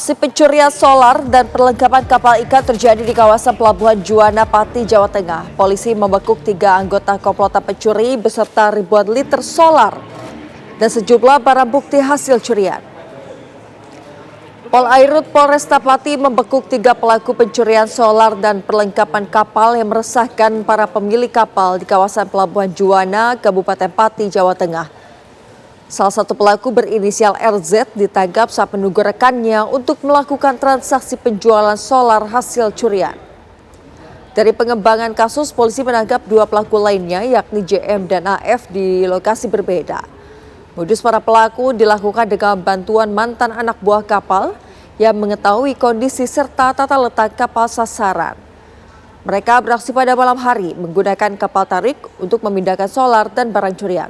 Aksi pencurian solar dan perlengkapan kapal ikan terjadi di kawasan Pelabuhan Juwana, Pati, Jawa Tengah. Polisi membekuk 3 anggota komplotan pencuri beserta ribuan liter solar dan sejumlah barang bukti hasil curian. Satpolairud Polresta Pati membekuk 3 pelaku pencurian solar dan perlengkapan kapal yang meresahkan para pemilik kapal di kawasan Pelabuhan Juwana, Kabupaten Pati, Jawa Tengah. Salah satu pelaku berinisial RZ ditangkap saat menunggu rekannya untuk melakukan transaksi penjualan solar hasil curian. Dari pengembangan kasus, polisi menangkap 2 pelaku lainnya yakni JM dan AF di lokasi berbeda. Modus para pelaku dilakukan dengan bantuan mantan anak buah kapal yang mengetahui kondisi serta tata letak kapal sasaran. Mereka beraksi pada malam hari menggunakan kapal tarik untuk memindahkan solar dan barang curian.